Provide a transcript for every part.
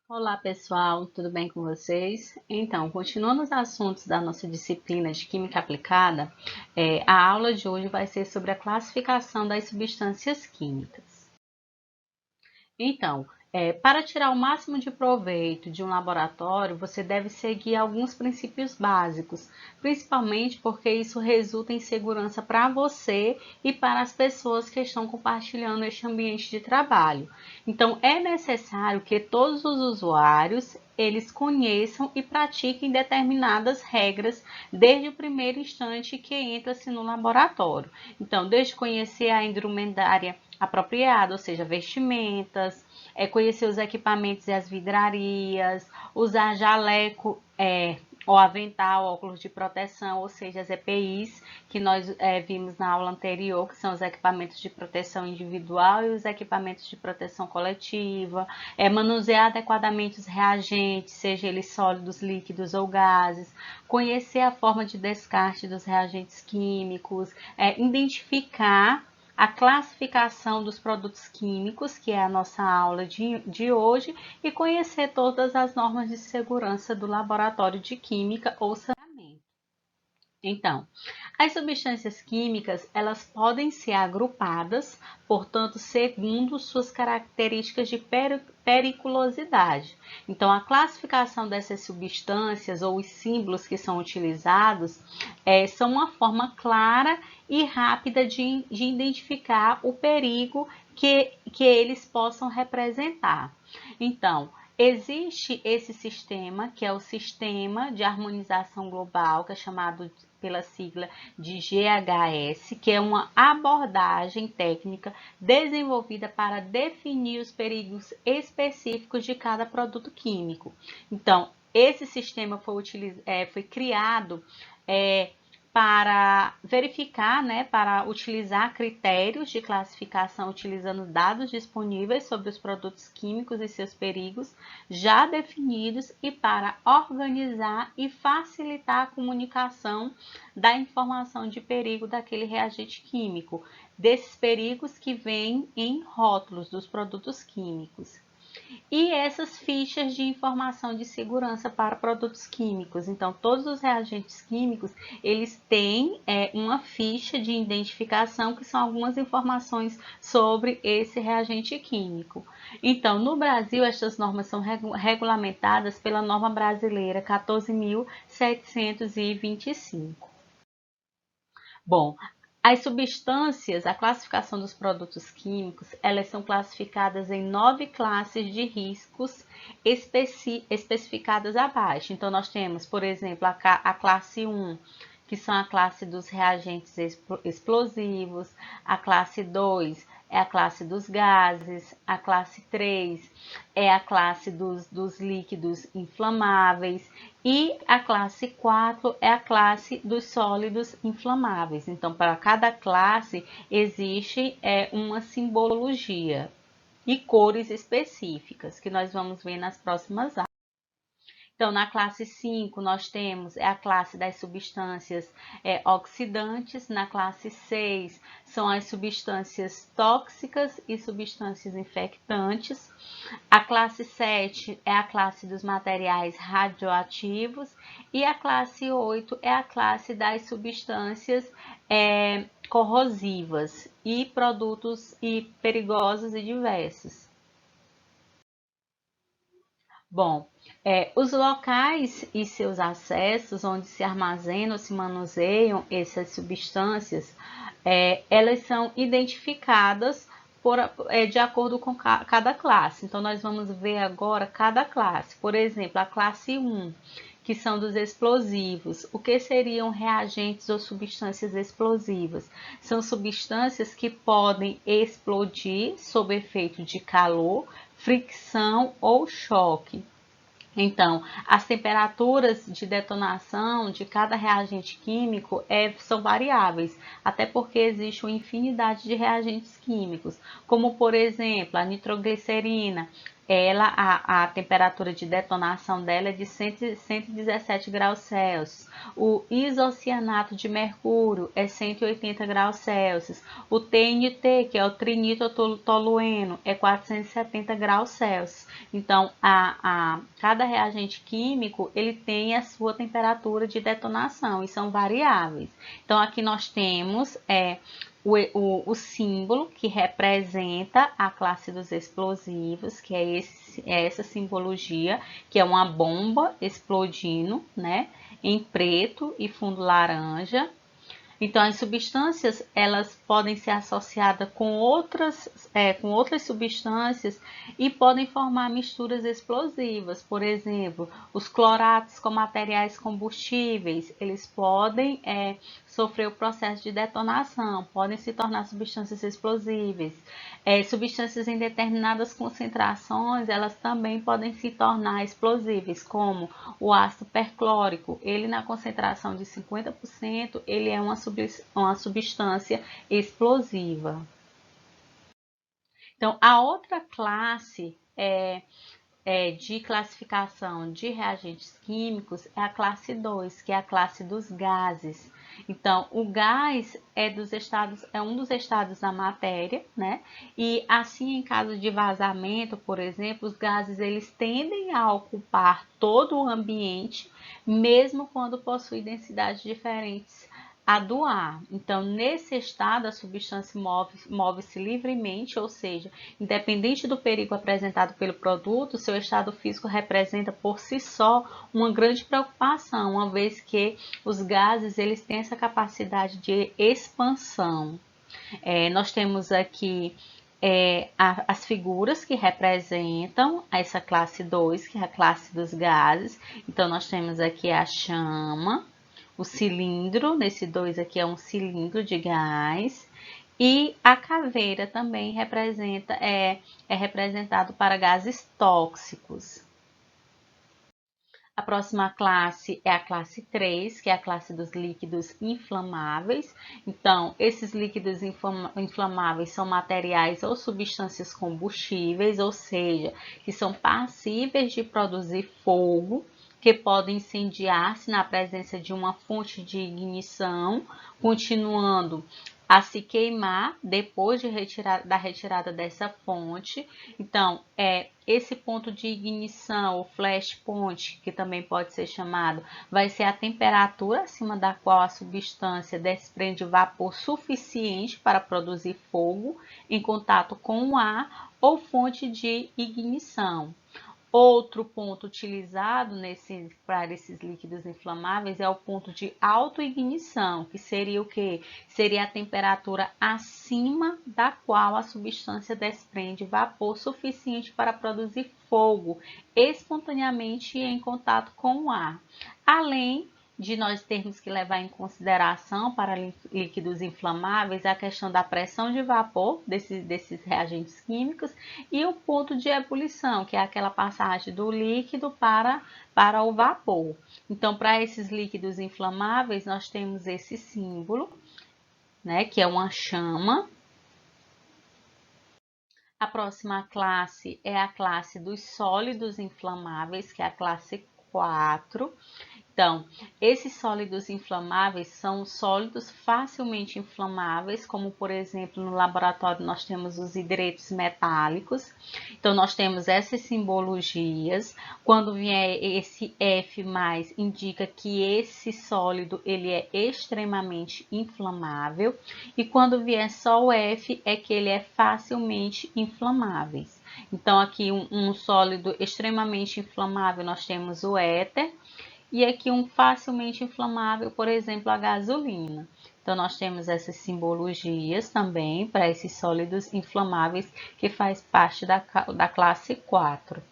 Olá pessoal, tudo bem com vocês? Então, continuando os assuntos da nossa disciplina de Química Aplicada, a aula de hoje vai ser sobre a classificação das substâncias químicas. Então, para tirar o máximo de proveito de um laboratório, você deve seguir alguns princípios básicos, principalmente porque isso resulta em segurança para você e para as pessoas que estão compartilhando este ambiente de trabalho. Então, é necessário que todos os usuários eles conheçam e pratiquem determinadas regras desde o primeiro instante que entra-se no laboratório. Então, desde conhecer a indumentária apropriada, ou seja, vestimentas, conhecer os equipamentos e as vidrarias, usar jaleco ou avental, óculos de proteção, ou seja, as EPIs, que nós vimos na aula anterior, que são os equipamentos de proteção individual e os equipamentos de proteção coletiva, manusear adequadamente os reagentes, seja eles sólidos, líquidos ou gases, conhecer a forma de descarte dos reagentes químicos, identificar a classificação dos produtos químicos, que é a nossa aula de hoje, e conhecer todas as normas de segurança do laboratório de química ou saneamento. Então, as substâncias químicas, elas podem ser agrupadas, portanto, segundo suas características de periculosidade. Então, a classificação dessas substâncias ou os símbolos que são utilizados são uma forma clara e rápida de identificar o perigo que eles possam representar. Então, existe esse sistema, que é o Sistema de Harmonização Global, que é chamado pela sigla de GHS, que é uma abordagem técnica desenvolvida para definir os perigos específicos de cada produto químico. Então, esse sistema foi criado para verificar, né, para utilizar critérios de classificação utilizando dados disponíveis sobre os produtos químicos e seus perigos já definidos e para organizar e facilitar a comunicação da informação de perigo daquele reagente químico, desses perigos que vêm em rótulos dos produtos químicos. E essas fichas de informação de segurança para produtos químicos. Então, todos os reagentes químicos, eles têm uma ficha de identificação que são algumas informações sobre esse reagente químico. Então, no Brasil, estas normas são regulamentadas pela norma brasileira 14.725. Bom, as substâncias, a classificação dos produtos químicos, elas são classificadas em 9 classes de riscos especificadas abaixo. Então, nós temos, por exemplo, a classe 1, que são a classe dos reagentes explosivos, a classe 2 é a classe dos gases, a classe 3 é a classe dos líquidos inflamáveis e a classe 4 é a classe dos sólidos inflamáveis. Então, para cada classe existe uma simbologia e cores específicas que nós vamos ver nas próximas aulas. Então, na classe 5, nós temos a classe das substâncias oxidantes. Na classe 6, são as substâncias tóxicas e substâncias infectantes. A classe 7 é a classe dos materiais radioativos. E a classe 8 é a classe das substâncias corrosivas e produtos perigosos e diversos. Bom, os locais e seus acessos onde se armazenam ou se manuseiam essas substâncias, elas são identificadas de acordo com cada classe. Então, nós vamos ver agora cada classe. Por exemplo, a classe 1, que são dos explosivos. O que seriam reagentes ou substâncias explosivas? São substâncias que podem explodir sob efeito de calor, fricção ou choque. Então, as temperaturas de detonação de cada reagente químico são variáveis, até porque existe uma infinidade de reagentes químicos, como por exemplo a nitroglicerina. a temperatura de detonação dela é de 117 graus Celsius. O isocianato de mercúrio é 180 graus Celsius. O TNT, que é o trinitrotolueno, é 470 graus Celsius. Então, cada reagente químico ele tem a sua temperatura de detonação e são variáveis. Então, aqui nós temos o símbolo que representa a classe dos explosivos, que é essa simbologia, que é uma bomba explodindo, né, em preto e fundo laranja. Então, as substâncias elas podem ser associadas com outras substâncias e podem formar misturas explosivas. Por exemplo, os cloratos com materiais combustíveis, eles podem sofrer o processo de detonação, podem se tornar substâncias explosíveis. Substâncias em determinadas concentrações, elas também podem se tornar explosíveis, como o ácido perclórico. Ele na concentração de 50%, ele é uma substância explosiva. Então, a outra classe de classificação de reagentes químicos é a classe 2, que é a classe dos gases. Então, o gás é um dos estados da matéria, né? E assim, em caso de vazamento, por exemplo, os gases eles tendem a ocupar todo o ambiente, mesmo quando possuem densidades diferentes a do ar. Então, nesse estado, a substância move-se livremente, ou seja, independente do perigo apresentado pelo produto, seu estado físico representa por si só uma grande preocupação, uma vez que os gases eles têm essa capacidade de expansão. Nós temos aqui as figuras que representam essa classe 2, que é a classe dos gases. Então, nós temos aqui a chama, o cilindro, nesse 2 aqui é um cilindro de gás, e a caveira também é representado para gases tóxicos. A próxima classe é a classe 3, que é a classe dos líquidos inflamáveis. Então, esses líquidos inflamáveis são materiais ou substâncias combustíveis, ou seja, que são passíveis de produzir fogo, que podem incendiar-se na presença de uma fonte de ignição, continuando a se queimar depois da retirada dessa fonte. Então, esse ponto de ignição, o flash point, que também pode ser chamado, vai ser a temperatura acima da qual a substância desprende vapor suficiente para produzir fogo em contato com o ar ou fonte de ignição. Outro ponto utilizado para esses líquidos inflamáveis é o ponto de autoignição, que seria o quê? Seria a temperatura acima da qual a substância desprende vapor suficiente para produzir fogo espontaneamente em contato com o ar. Além de nós termos que levar em consideração para líquidos inflamáveis a questão da pressão de vapor desses reagentes químicos e o ponto de ebulição, que é aquela passagem do líquido para o vapor. Então, para esses líquidos inflamáveis, nós temos esse símbolo, né, que é uma chama. A próxima classe é a classe dos sólidos inflamáveis, que é a classe 4. Então, esses sólidos inflamáveis são sólidos facilmente inflamáveis, como por exemplo no laboratório nós temos os hidretos metálicos. Então, nós temos essas simbologias. Quando vier esse F+, indica que esse sólido ele é extremamente inflamável. E quando vier só o F, é que ele é facilmente inflamável. Então, aqui um sólido extremamente inflamável, nós temos o éter. E aqui um facilmente inflamável, por exemplo, a gasolina. Então, nós temos essas simbologias também para esses sólidos inflamáveis que faz parte da classe 4.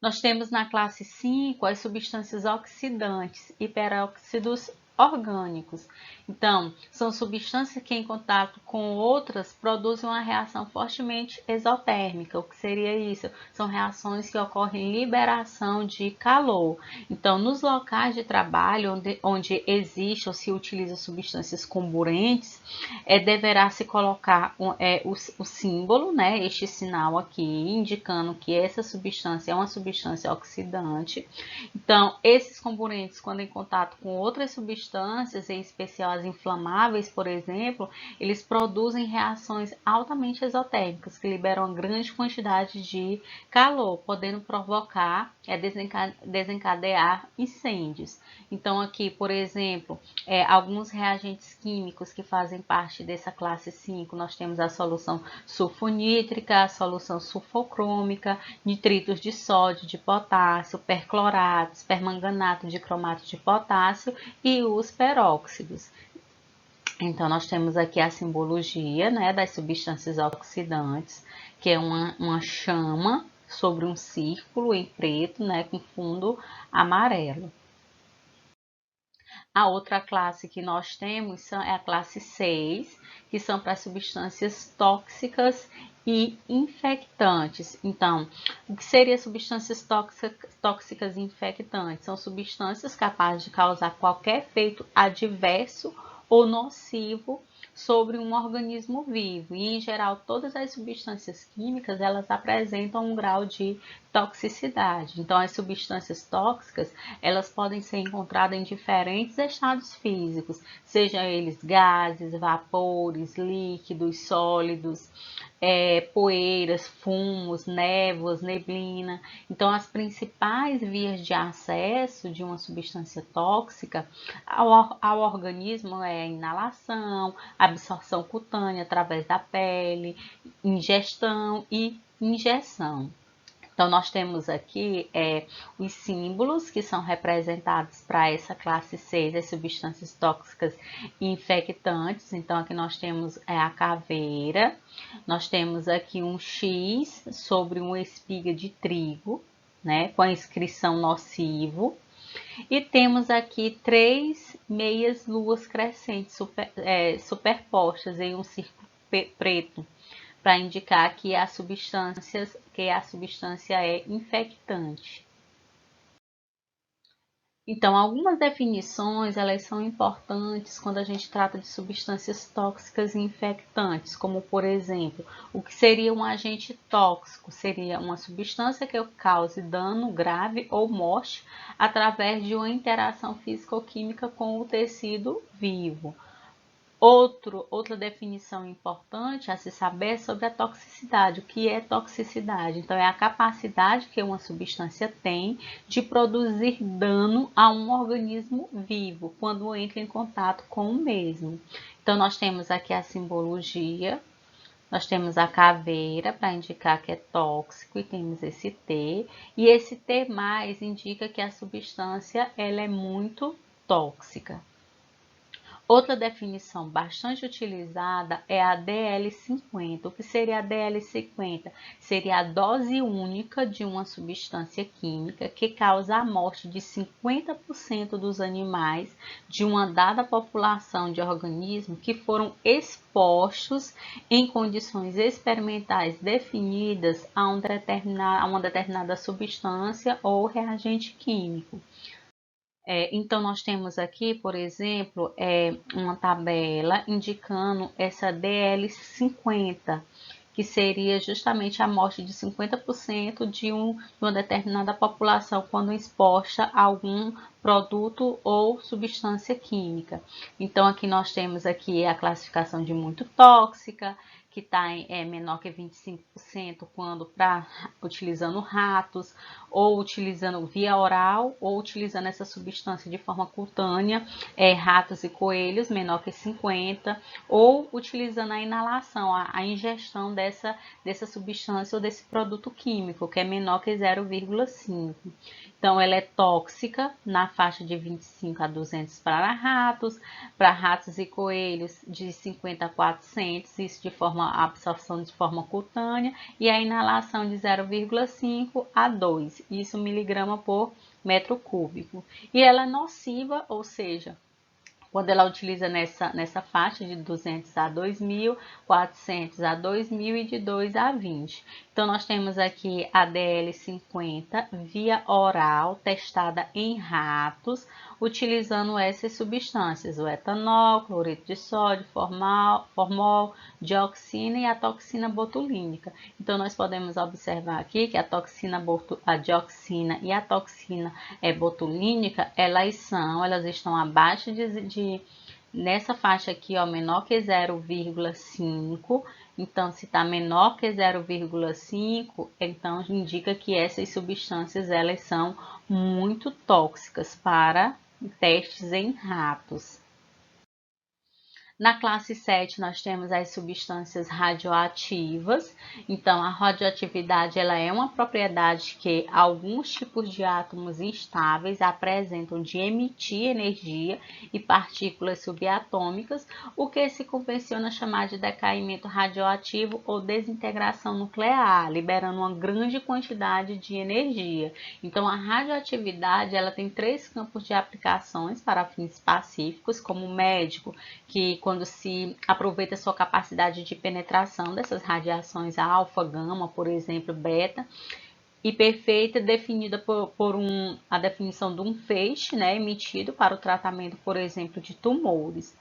Nós temos na classe 5 as substâncias oxidantes e peróxidos orgânicos. Então, são substâncias que em contato com outras produzem uma reação fortemente exotérmica. O que seria isso? São reações que ocorrem em liberação de calor. Então, nos locais de trabalho onde existe ou se utiliza substâncias comburentes, deverá se colocar o símbolo, né, este sinal aqui, indicando que essa substância é uma substância oxidante. Então, esses componentes, quando em contato com outras substâncias, em especial as inflamáveis, por exemplo, eles produzem reações altamente exotérmicas, que liberam uma grande quantidade de calor, podendo provocar, desencadear incêndios. Então, aqui, por exemplo, alguns reagentes químicos que fazem parte dessa classe 5, nós temos a solução sulfonítrica, a solução sulfocrômica, nitritos de sódio, de potássio, percloratos, permanganato de cromato de potássio e os peróxidos. Então, nós temos aqui a simbologia, né, das substâncias oxidantes, que é uma chama sobre um círculo em preto, né, com fundo amarelo. A outra classe que nós temos é a classe 6, que são para substâncias tóxicas e infectantes. Então, o que seriam substâncias tóxicas e infectantes? São substâncias capazes de causar qualquer efeito adverso ou nocivo sobre um organismo vivo. E, em geral, todas as substâncias químicas, elas apresentam um grau de toxicidade. Então, as substâncias tóxicas, elas podem ser encontradas em diferentes estados físicos, sejam eles gases, vapores, líquidos, sólidos, poeiras, fumos, névoas, neblina. Então, as principais vias de acesso de uma substância tóxica ao organismo é a inalação, absorção cutânea através da pele, ingestão e injeção. Então, nós temos aqui os símbolos que são representados para essa classe 6, as substâncias tóxicas e infectantes. Então, aqui nós temos a caveira, nós temos aqui um X sobre uma espiga de trigo, né, com a inscrição nocivo. E temos aqui 3 meias luas crescentes superpostas em um círculo preto, para indicar que a substância é infectante. Então, algumas definições, elas são importantes quando a gente trata de substâncias tóxicas e infectantes, como, por exemplo, o que seria um agente tóxico? Seria uma substância que cause dano grave ou morte através de uma interação físico-química com o tecido vivo. Outra definição importante a se saber é sobre a toxicidade. O que é toxicidade? Então, é a capacidade que uma substância tem de produzir dano a um organismo vivo quando entra em contato com o mesmo. Então, nós temos aqui a simbologia, nós temos a caveira para indicar que é tóxico e temos esse T. E esse T+ indica que a substância ela é muito tóxica. Outra definição bastante utilizada é a DL50. O que seria a DL50? Seria a dose única de uma substância química que causa a morte de 50% dos animais de uma dada população de organismos que foram expostos em condições experimentais definidas a uma determinada substância ou reagente químico. Então, nós temos aqui, por exemplo, uma tabela indicando essa DL50, que seria justamente a morte de 50% de uma determinada população quando exposta a algum produto ou substância química. Então, aqui nós temos aqui a classificação de muito tóxica, que está menor que 25% quando utilizando ratos, ou utilizando via oral, ou utilizando essa substância de forma cutânea, ratos e coelhos, menor que 50%, ou utilizando a inalação, a ingestão dessa substância ou desse produto químico, que é menor que 0,5%. Então, ela é tóxica na faixa de 25 a 200 para ratos e coelhos de 50 a 400, isso de forma absorção de forma cutânea, e a inalação de 0,5 a 2, isso miligrama por metro cúbico. E ela é nociva, ou seja, quando ela utiliza nessa faixa de 200 a 2.000, 400 a 2.000 e de 2 a 20. Então, nós temos aqui a DL50 via oral, testada em ratos, utilizando essas substâncias, o etanol, cloreto de sódio, formol, dioxina e a toxina botulínica. Então, nós podemos observar aqui que a dioxina e a toxina botulínica, elas estão abaixo nessa faixa aqui, ó, menor que 0,5. Então, se está menor que 0,5, então indica que essas substâncias elas são muito tóxicas para testes em ratos. Na classe 7, nós temos as substâncias radioativas. Então, a radioatividade ela é uma propriedade que alguns tipos de átomos instáveis apresentam de emitir energia e partículas subatômicas, o que se convenciona chamar de decaimento radioativo ou desintegração nuclear, liberando uma grande quantidade de energia. Então, a radioatividade ela tem 3 campos de aplicações para fins pacíficos, como médico, que quando se aproveita a sua capacidade de penetração dessas radiações alfa, gama, por exemplo, beta, e perfeita definida por a definição de um feixe, né, emitido para o tratamento, por exemplo, de tumores.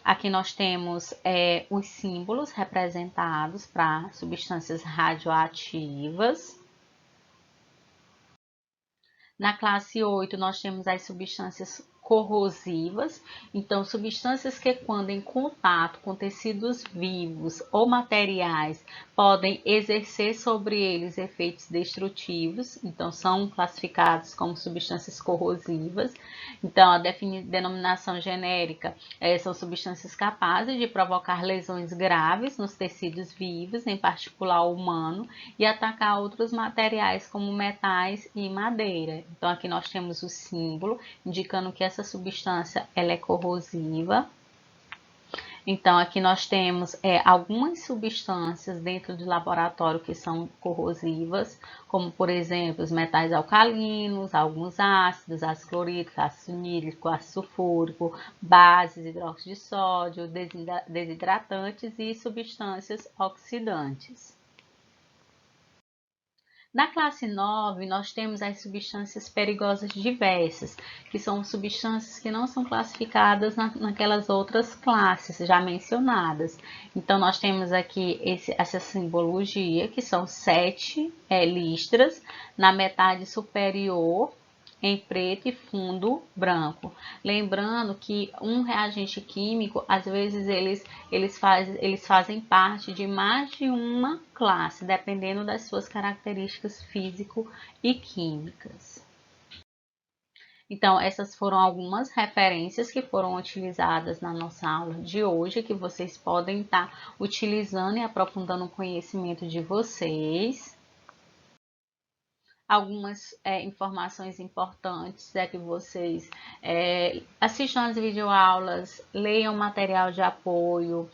Aqui nós temos os símbolos representados para substâncias radioativas. Na classe 8, nós temos as substâncias corrosivas, então substâncias que quando em contato com tecidos vivos ou materiais podem exercer sobre eles efeitos destrutivos, então são classificados como substâncias corrosivas. Então a denominação genérica são substâncias capazes de provocar lesões graves nos tecidos vivos, em particular o humano, e atacar outros materiais como metais e madeira. Então aqui nós temos o símbolo indicando que essa substância ela é corrosiva. Então aqui nós temos algumas substâncias dentro do laboratório que são corrosivas, como por exemplo os metais alcalinos, alguns ácidos, ácido clorídrico, ácido nítrico, ácido sulfúrico, bases, hidróxido de sódio, desidratantes e substâncias oxidantes. Na classe 9, nós temos as substâncias perigosas diversas, que são substâncias que não são classificadas naquelas outras classes já mencionadas. Então, nós temos aqui essa simbologia, que são 7 listras na metade superior, em preto e fundo branco. Lembrando que um reagente químico, às vezes, eles fazem parte de mais de uma classe, dependendo das suas características físico e químicas. Então, essas foram algumas referências que foram utilizadas na nossa aula de hoje, que vocês podem estar utilizando e aprofundando o conhecimento de vocês. Algumas informações importantes é que vocês assistam às videoaulas, leiam material de apoio,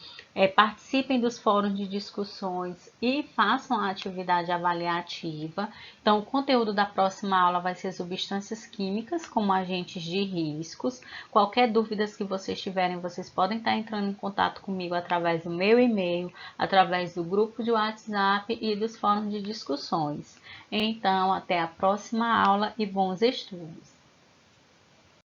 participem dos fóruns de discussões e façam a atividade avaliativa. Então, o conteúdo da próxima aula vai ser substâncias químicas como agentes de riscos. Qualquer dúvida que vocês tiverem, vocês podem estar entrando em contato comigo através do meu e-mail, através do grupo de WhatsApp e dos fóruns de discussões. Então, até a próxima aula e bons estudos!